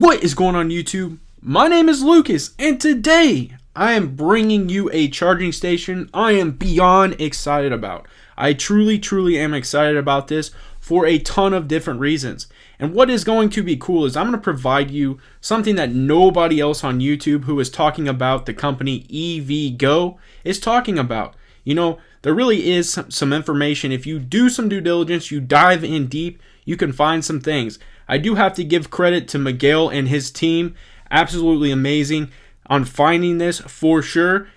What is going on YouTube? My name is Lucas and today I am bringing you a charging station I am beyond excited about. I truly am excited about this for a ton of different reasons. And what is going to be cool is I'm going to provide you something that nobody else on YouTube who is talking about the company EVgo is talking about. You know, there really is some information. If you do some due diligence, you dive in deep, you can find some things. I do have to give credit to Miguel and his team. Absolutely amazing on finding this for sure.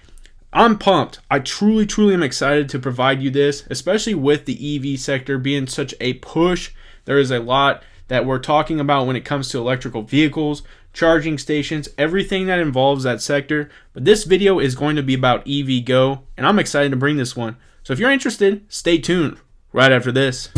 I'm pumped. I truly am excited to provide you this, especially with the EV sector being such a push. There is a lot that we're talking about when it comes to electrical vehicles, charging stations, everything that involves that sector. But this video is going to be about EVgo, and I'm excited to bring this one. So if you're interested, stay tuned right after this.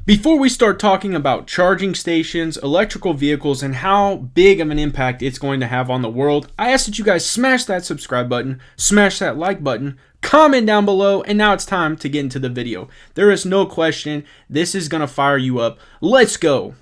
Before we start talking about charging stations, electrical vehicles, and how big of an impact it's going to have on the world, I ask that you guys smash that subscribe button, smash that like button, comment down below, and now it's time to get into the video. There is no question, this is going to fire you up. Let's go!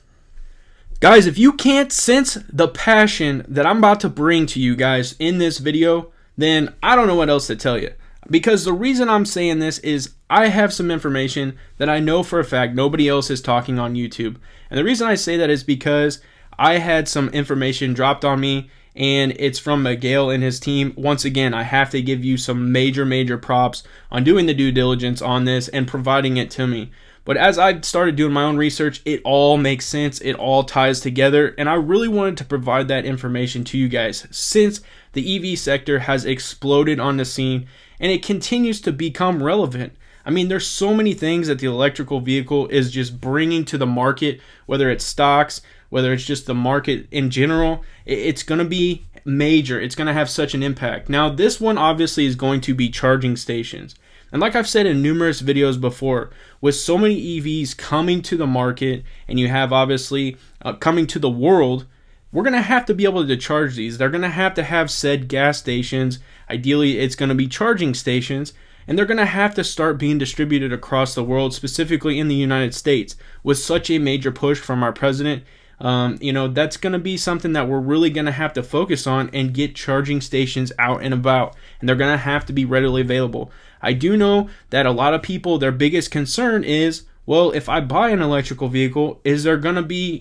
Guys, if you can't sense the passion that I'm about to bring to you guys in this video, then I don't know what else to tell you. Because the reason I'm saying this is I have some information that I know for a fact nobody else is talking on YouTube. And the reason I say that is because I had some information dropped on me and it's from Miguel and his team. Once again, I have to give you some major props on doing the due diligence on this and providing it to me. But as I started doing my own research, it all makes sense. It all ties together. And I really wanted to provide that information to you guys since the EV sector has exploded on the scene and it continues to become relevant. I mean, there's so many things that the electrical vehicle is just bringing to the market, whether it's stocks, whether it's just the market in general. It's going to be major. It's going to have such an impact. Now, this one obviously is going to be charging stations. And like I've said in numerous videos before, with so many EVs coming to the market and you have obviously coming to the world, we're going to have to be able to charge these. They're going to have said gas stations. Ideally, it's going to be charging stations. And they're going to have to start being distributed across the world, specifically in the United States. With such a major push from our president, that's going to be something that we're really going to have to focus on and get charging stations out and about. And they're going to have to be readily available. I do know that a lot of people, their biggest concern is, well, if I buy an electrical vehicle, is there going to be,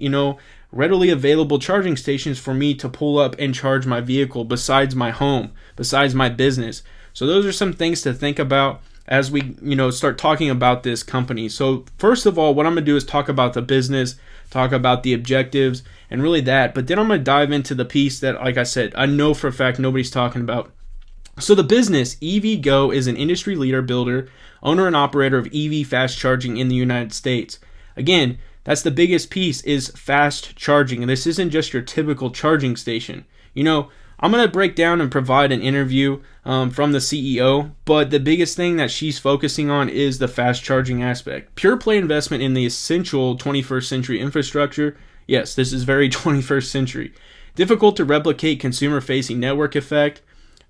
readily available charging stations for me to pull up and charge my vehicle besides my home, besides my business? So those are some things to think about as we, start talking about this company. So first of all, what I'm going to do is talk about the business, talk about the objectives, and really that. But then I'm going to dive into the piece that, like I said, I know for a fact nobody's talking about. So the business, EVgo, is an industry leader, builder, owner, and operator of EV fast charging in the United States. Again, that's the biggest piece, is fast charging. And this isn't just your typical charging station. I'm going to break down and provide an interview from the CEO, but the biggest thing that she's focusing on is the fast charging aspect. Pure play investment in the essential 21st century infrastructure. Yes, this is very 21st century. Difficult to replicate consumer-facing network effect.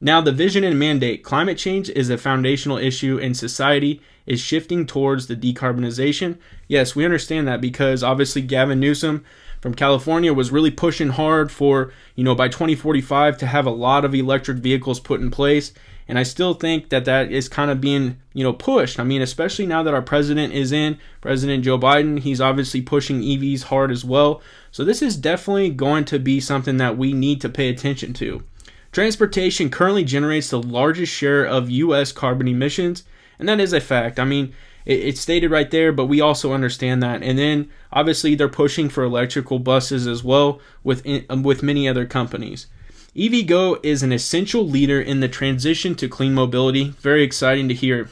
Now, the vision and mandate. Climate change is a foundational issue and society is shifting towards the decarbonization. Yes, we understand that because obviously Gavin Newsom from California was really pushing hard for, by 2045 to have a lot of electric vehicles put in place. And I still think that is kind of being, pushed. I mean, especially now that our president is in, President Joe Biden, he's obviously pushing EVs hard as well. So this is definitely going to be something that we need to pay attention to. Transportation currently generates the largest share of U.S. carbon emissions, and that is a fact. I mean, it's stated right there, but we also understand that. And then, obviously, they're pushing for electrical buses as well with many other companies. EVgo is an essential leader in the transition to clean mobility. Very exciting to hear.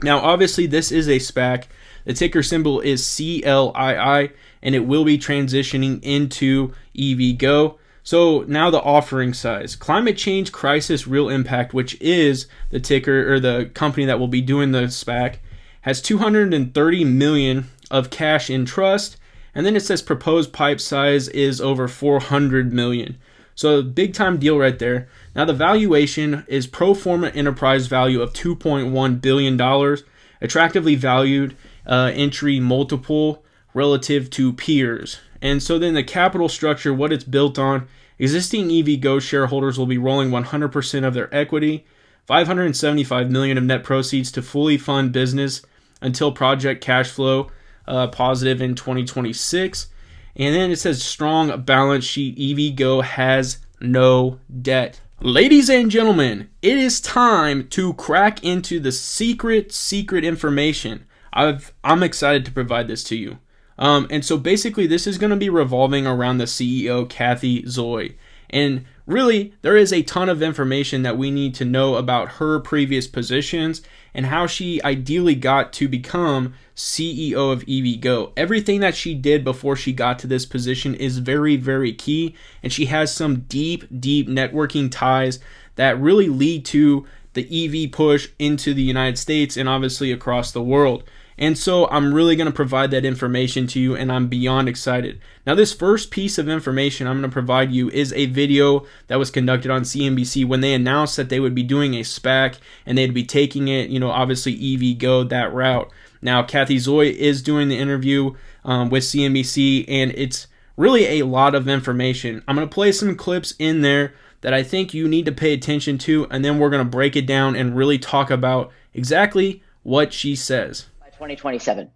Now, obviously, this is a SPAC. The ticker symbol is CLII, and it will be transitioning into EVgo. So now the offering size. Climate Change Crisis Real Impact, which is the ticker or the company that will be doing the SPAC, has 230 million of cash in trust. And then it says proposed pipe size is over 400 million. So big time deal right there. Now the valuation is pro forma enterprise value of $2.1 billion, attractively valued entry multiple relative to peers. And so then the capital structure, what it's built on, existing EVgo shareholders will be rolling 100% of their equity, $575 million of net proceeds to fully fund business until project cash flow positive in 2026. And then it says strong balance sheet. EVgo has no debt. Ladies and gentlemen, it is time to crack into the secret information. I'm excited to provide this to you. And so basically this is going to be revolving around the CEO, Cathy Zoi. And really, there is a ton of information that we need to know about her previous positions and how she ideally got to become CEO of EVgo. Everything that she did before she got to this position is very, very key. And she has some deep networking ties that really lead to the EV push into the United States and obviously across the world. And so I'm really going to provide that information to you, and I'm beyond excited. Now, this first piece of information I'm going to provide you is a video that was conducted on CNBC when they announced that they would be doing a SPAC and they'd be taking it, obviously EVgo that route. Now, Cathy Zoi is doing the interview with CNBC, and it's really a lot of information. I'm going to play some clips in there that I think you need to pay attention to, and then we're going to break it down and really talk about exactly what she says. 2027.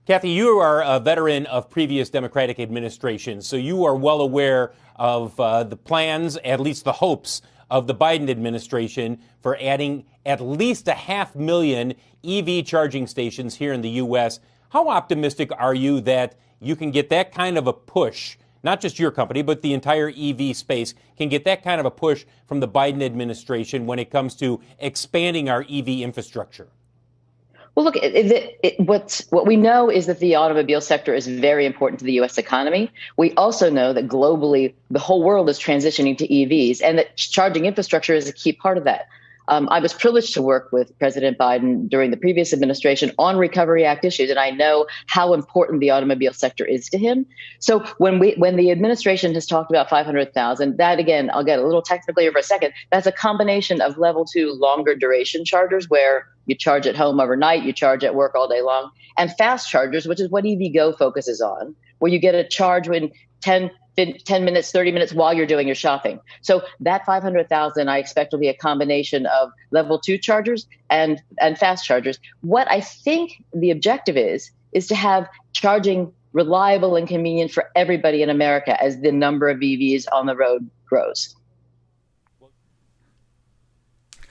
Cathy, you are a veteran of previous Democratic administrations, so you are well aware of the plans, at least the hopes, of the Biden administration for adding at least 500,000 EV charging stations here in the U.S. How optimistic are you that you can get that kind of a push, not just your company, but the entire EV space can get that kind of a push from the Biden administration when it comes to expanding our EV infrastructure? Well, look, what we know is that the automobile sector is very important to the U.S. economy. We also know that globally, the whole world is transitioning to EVs, and that charging infrastructure is a key part of that. I was privileged to work with President Biden during the previous administration on Recovery Act issues, and I know how important the automobile sector is to him. So when the administration has talked about 500,000, that again, I'll get a little technical here for a second. That's a combination of level 2 longer duration chargers where you charge at home overnight, you charge at work all day long, and fast chargers, which is what EVgo focuses on, where you get a charge in 10 minutes, 30 minutes while you're doing your shopping. So that 500,000, I expect, will be a combination of level 2 chargers and fast chargers. What I think the objective is to have charging reliable and convenient for everybody in America as the number of EVs on the road grows.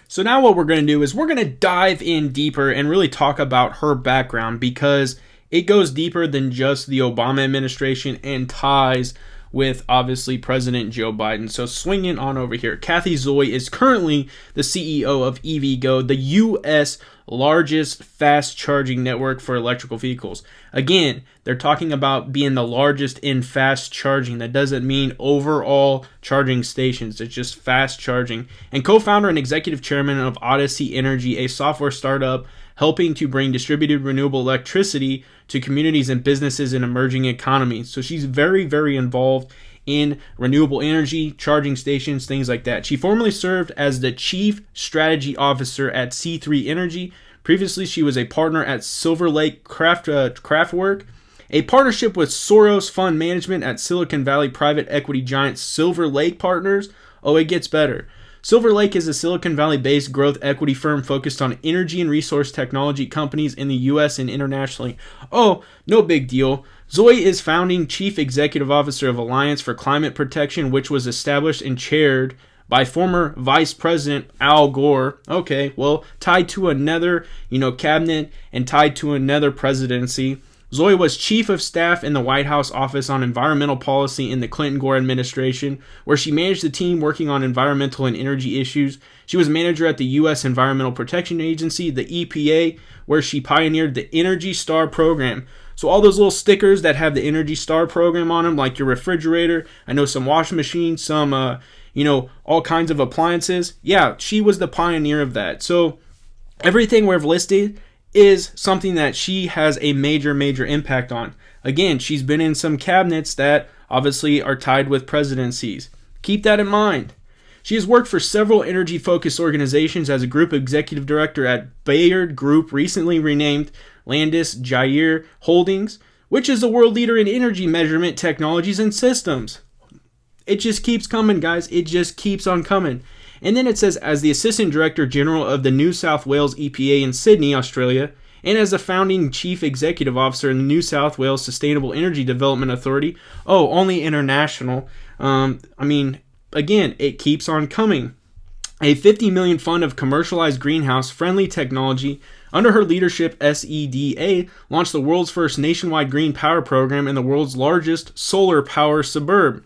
So now what we're going to do is we're going to dive in deeper and really talk about her background, because it goes deeper than just the Obama administration and ties with obviously President Joe Biden. So swinging on over here, Cathy Zoi is currently the CEO of EVgo, the U.S. largest fast charging network for electrical vehicles. Again, they're talking about being the largest in fast charging. That doesn't mean overall charging stations. It's just fast charging. And co-founder and executive chairman of Odyssey Energy, a software startup helping to bring distributed renewable electricity to communities and businesses in emerging economies. So she's very, very involved in renewable energy, charging stations, things like that. She formerly served as the chief strategy officer at C3 Energy. Previously, she was a partner at Silver Lake Craftwork, a partnership with Soros Fund Management at Silicon Valley private equity giant Silver Lake Partners. Oh, it gets better. Silver Lake is a Silicon Valley-based growth equity firm focused on energy and resource technology companies in the U.S. and internationally. Oh, no big deal. Zoi is founding chief executive officer of Alliance for Climate Protection, which was established and chaired by former Vice President Al Gore. Okay, well, tied to another, cabinet and tied to another presidency. Zoi was chief of staff in the White House Office on Environmental Policy in the Clinton-Gore administration, where she managed the team working on environmental and energy issues. She was manager at the U.S. Environmental Protection Agency, the EPA, where she pioneered the Energy Star program. So all those little stickers that have the Energy Star program on them, like your refrigerator, I know some washing machines, some, all kinds of appliances. Yeah, she was the pioneer of that. So everything we've listed is something that she has a major impact on. Again, she's been in some cabinets that obviously are tied with presidencies. Keep that in mind. She has worked for several energy-focused organizations as a group executive director at Bayard Group, recently renamed Landis+Gyr Holdings, which is the world leader in energy measurement technologies and systems. It just keeps coming, guys. It just keeps on coming. And then it says, as the Assistant Director General of the New South Wales EPA in Sydney, Australia, and as the founding Chief Executive Officer in the New South Wales Sustainable Energy Development Authority. Oh, only international. Again, it keeps on coming. A $50 million fund of commercialized greenhouse-friendly technology under her leadership, SEDA launched the world's first nationwide green power program in the world's largest solar power suburb.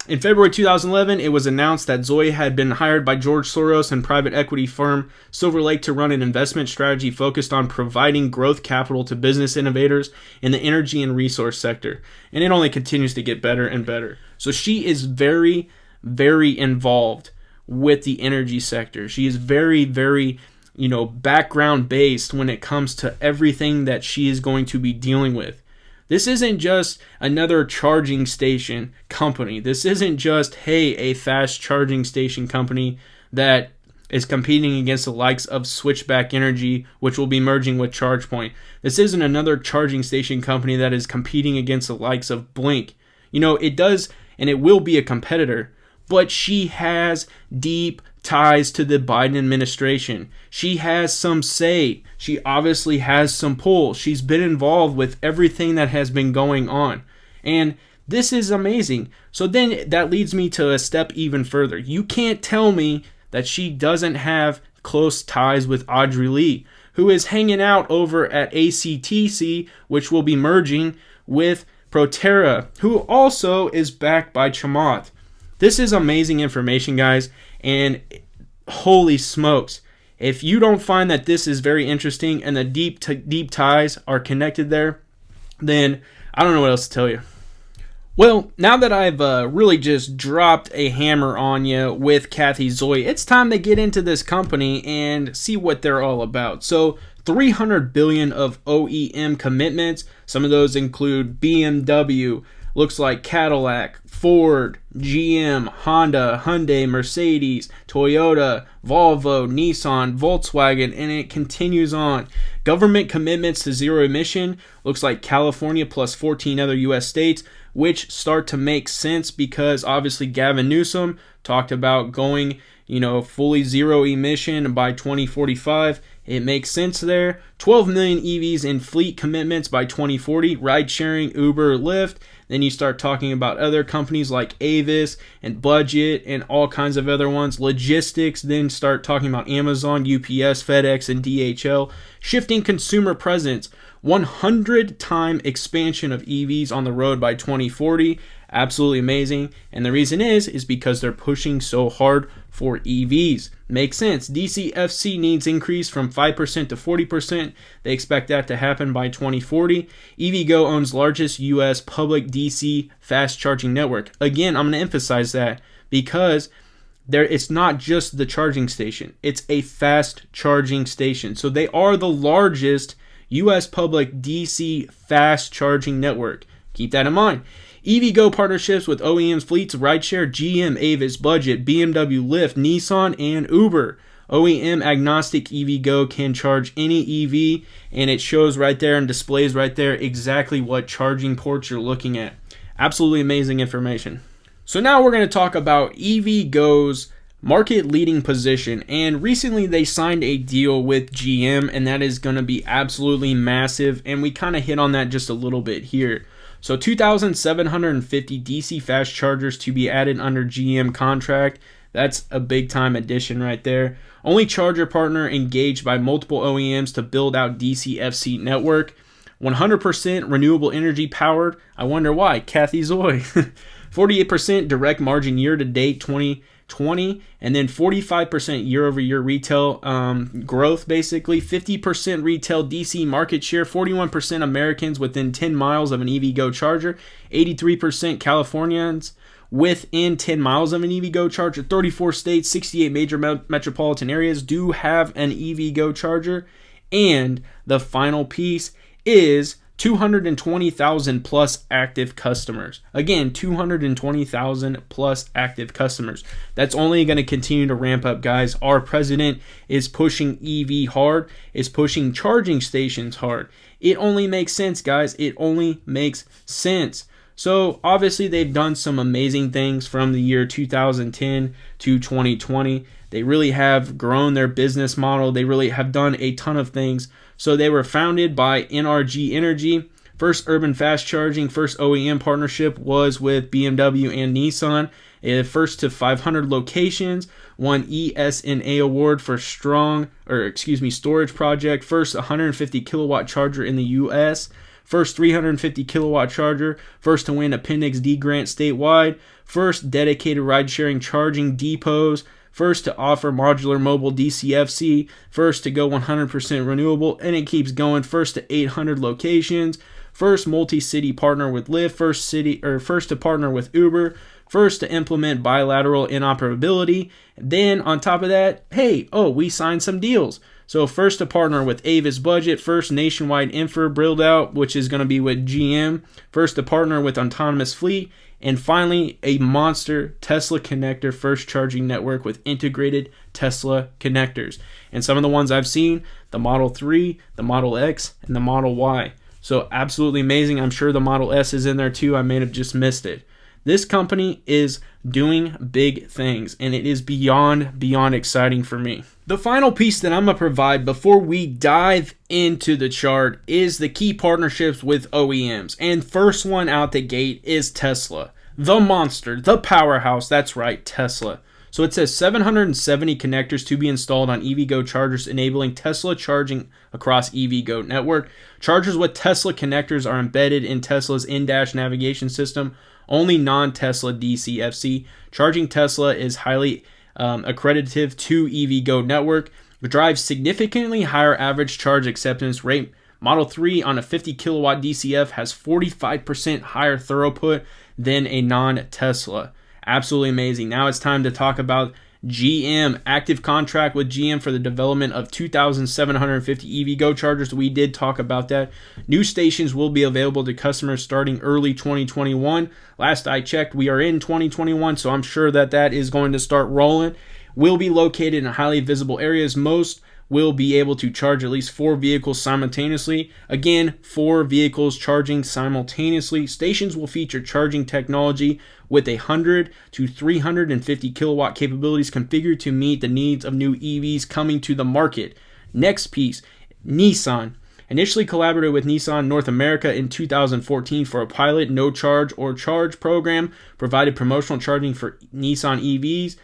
In February 2011, it was announced that Zoi had been hired by George Soros and private equity firm Silver Lake to run an investment strategy focused on providing growth capital to business innovators in the energy and resource sector. And it only continues to get better and better. So she is very, very involved with the energy sector. She is very, very, background based when it comes to everything that she is going to be dealing with. This isn't just another charging station company. This isn't just, a fast charging station company that is competing against the likes of Switchback Energy, which will be merging with ChargePoint. This isn't another charging station company that is competing against the likes of Blink. It does, and it will be a competitor, but she has deep ties to the Biden administration. She has some say. She obviously has some pull. She's been involved with everything that has been going on. And this is amazing. So then that leads me to a step even further. You can't tell me that she doesn't have close ties with Audrey Lee, who is hanging out over at ACTC, which will be merging with Proterra, who also is backed by Chamath. This is amazing information, guys, and holy smokes. If you don't find that this is very interesting and the deep ties are connected there, then I don't know what else to tell you. Well, now that I've really just dropped a hammer on you with Cathy Zoi, it's time to get into this company and see what they're all about. So, $300 billion of OEM commitments. Some of those include BMW, looks like Cadillac, Ford, GM, Honda, Hyundai, Mercedes, Toyota, Volvo, Nissan, Volkswagen, and it continues on. Government commitments to zero emission, looks like California plus 14 other U.S. states, which start to make sense because obviously Gavin Newsom talked about going, fully zero emission by 2045. It makes sense there. 12 million EVs in fleet commitments by 2040, ride sharing, Uber, Lyft. Then you start talking about other companies like Avis and Budget and all kinds of other ones. Logistics, then start talking about Amazon, UPS, FedEx, and DHL. Shifting consumer presence, 100-time expansion of EVs on the road by 2040. Absolutely amazing. And the reason is because they're pushing so hard for EVs. Makes sense. DCFC needs increase from 5% to 40%. They expect that to happen by 2040. EVgo owns largest U.S. public DC fast charging network. Again, I'm going to emphasize that because it's not just the charging station. It's a fast charging station. So they are the largest U.S. public DC fast charging network. Keep that in mind. EVgo partnerships with OEMs, fleets, rideshare, GM, Avis, Budget, BMW, Lyft, Nissan, and Uber. OEM agnostic EVgo can charge any EV, and it shows right there and displays right there exactly what charging ports you're looking at. Absolutely amazing information. So now we're going to talk about EVgo's market leading position, and recently they signed a deal with GM, and that is going to be absolutely massive, and we kind of hit on that just a little bit here. So 2,750 DC fast chargers to be added under GM contract. That's a big time addition right there. Only charger partner engaged by multiple OEMs to build out DCFC network. 100% renewable energy powered. I wonder why. Cathy Zoi. 48% direct margin year to date 2020, and then 45% year over year retail growth, basically 50% retail DC market share, 41% Americans within 10 miles of an EVgo charger, 83% Californians within 10 miles of an EVgo charger. 34 states, 68 major metropolitan areas do have an EVgo charger. And the final piece is 220,000 plus active customers. Again, 220,000 plus active customers. That's only going to continue to ramp up, guys. Our president is pushing EV hard, is pushing charging stations hard. It only makes sense, guys. It only makes sense. So obviously they've done some amazing things from the year 2010 to 2020. They really have grown their business model. They really have done a ton of things. So they were founded by NRG Energy. First urban fast charging, first OEM partnership was with BMW and Nissan. First to 500 locations, won ESNA award for storage project. First 150 kilowatt charger in the US. First 350 kilowatt charger. First to win Appendix D grant statewide. First dedicated ride sharing charging depots. First to offer modular mobile DCFC, first to go 100% renewable, and it keeps going. First to 800 locations, first multi-city partner with Lyft, first to partner with Uber, first to implement bilateral interoperability. Then on top of that, we signed some deals. So first to partner with Avis Budget, first nationwide infra build out, which is going to be with GM, first to partner with Autonomous Fleet, and finally, a monster Tesla connector first charging network with integrated Tesla connectors. And some of the ones I've seen, the Model 3, the Model X, and the Model Y. So absolutely amazing. I'm sure the Model S is in there too. I may have just missed it. This company is doing big things, and it is beyond exciting for me. The final piece that I'm going to provide before we dive into the chart is the key partnerships with OEMs. And first one out the gate is Tesla. The monster, the powerhouse, that's right, Tesla. So it says 770 connectors to be installed on EVgo chargers, enabling Tesla charging across EVgo network. Chargers with Tesla connectors are embedded in Tesla's in-dash navigation system. Only non-Tesla DCFC. Charging Tesla is highly accredited to EVgo network. It drives significantly higher average charge acceptance rate. Model 3 on a 50 kilowatt DCF has 45% higher throughput than a non-Tesla. Absolutely amazing. Now it's time to talk about GM. Active contract with GM for the development of 2,750 EVgo chargers. We did talk about that. New stations will be available to customers starting early 2021. Last I checked, we are in 2021, so I'm sure that is going to start rolling. Will be located in highly visible areas. Most will be able to charge at least 4 vehicles simultaneously. Again, 4 vehicles charging simultaneously. Stations will feature charging technology with 100 to 350 kilowatt capabilities configured to meet the needs of new EVs coming to the market. Next piece, Nissan. Initially collaborated with Nissan North America in 2014 for a pilot no charge or charge program, provided promotional charging for Nissan EVs.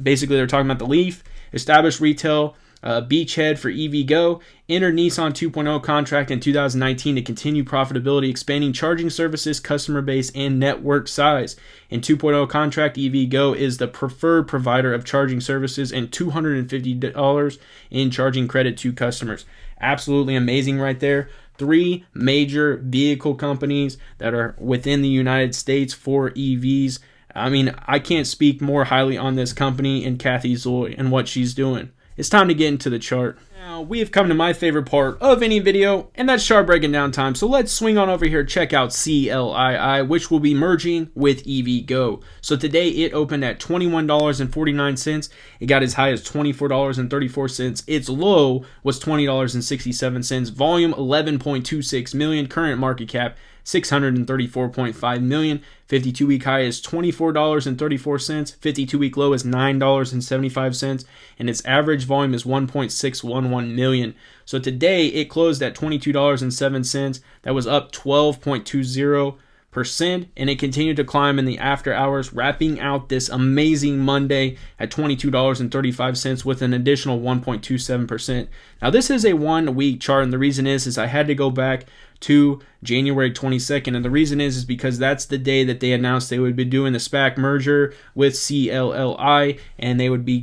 Basically, they're talking about the Leaf. Established retail beachhead for EVgo, entered Nissan 2.0 contract in 2019 to continue profitability, expanding charging services, customer base, and network size. In 2.0 contract, EVgo is the preferred provider of charging services and $250 in charging credit to customers. Absolutely amazing right there. 3 major vehicle companies that are within the United States for EVs. I mean, I can't speak more highly on this company and Cathy Zoi and what she's doing. It's time to get into the chart. Now, we have come to my favorite part of any video, and that's chart breaking down time. So let's swing on over here, check out CLII, which will be merging with EVgo. So today it opened at $21.49. It got as high as $24.34. Its low was $20.67. Volume 11.26 million. Current market cap $634.5 million. 52-week high is $24.34. 52-week low is $9.75. And its average volume is 1.611 million. So today it closed at $22.07. That was up 12.20%. And it continued to climb in the after hours, wrapping out this amazing Monday at $22.35 with an additional 1.27%. Now this is a 1 week chart, and the reason is I had to go back to January 22nd, and the reason is because that's the day that they announced they would be doing the SPAC merger with CLII, and they would be,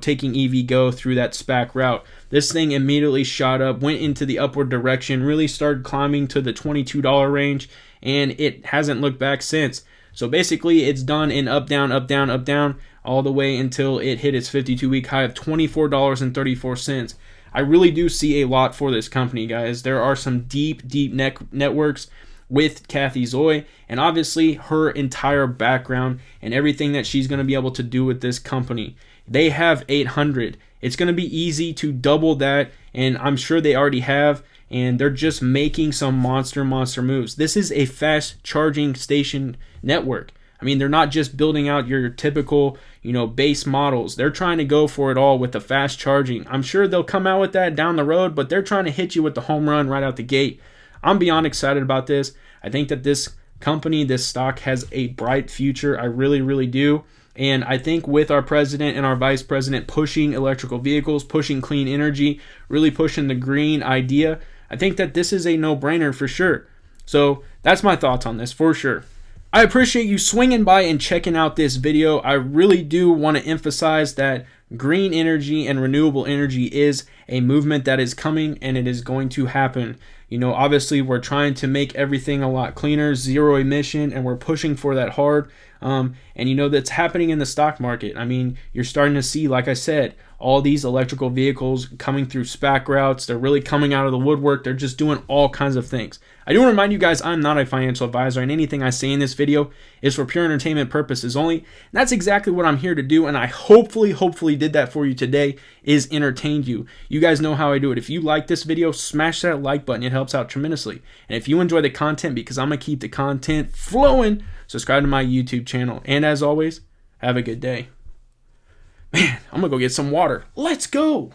taking EVgo through that SPAC route. This thing immediately shot up, went into the upward direction, really started climbing to the $22 range, and it hasn't looked back since. So basically it's done in up, down, up, down, up, down, all the way until it hit its 52-week high of $24.34. I really do see a lot for this company, guys. There are some deep networks with Cathy Zoi, and obviously her entire background and everything that she's going to be able to do with this company. They have 800. It's going to be easy to double that, and I'm sure they already have, and they're just making some monster moves. This is a fast charging station network. I mean, they're not just building out your typical, base models. They're trying to go for it all with the fast charging. I'm sure they'll come out with that down the road, but they're trying to hit you with the home run right out the gate. I'm beyond excited about this. I think that this company, this stock, has a bright future. I really do. And I think with our president and our vice president pushing electrical vehicles, pushing clean energy, really pushing the green idea, I think that this is a no-brainer for sure. So that's my thoughts on this for sure. I appreciate you swinging by and checking out this video. I really do want to emphasize that green energy and renewable energy is a movement that is coming, and it is going to happen. Obviously we're trying to make everything a lot cleaner, zero emission, and we're pushing for that hard. And that's happening in the stock market. I mean, you're starting to see, like I said, all these electrical vehicles coming through SPAC routes. They're really coming out of the woodwork. They're just doing all kinds of things. I do want to remind you guys, I'm not a financial advisor, and anything I say in this video is for pure entertainment purposes only. And that's exactly what I'm here to do, and I hopefully did that for you today, is entertained you. You guys know how I do it. If you like this video, smash that like button. It helps out tremendously. And if you enjoy the content, because I'm going to keep the content flowing, subscribe to my YouTube channel. And as always, have a good day. Man, I'm going to go get some water. Let's go.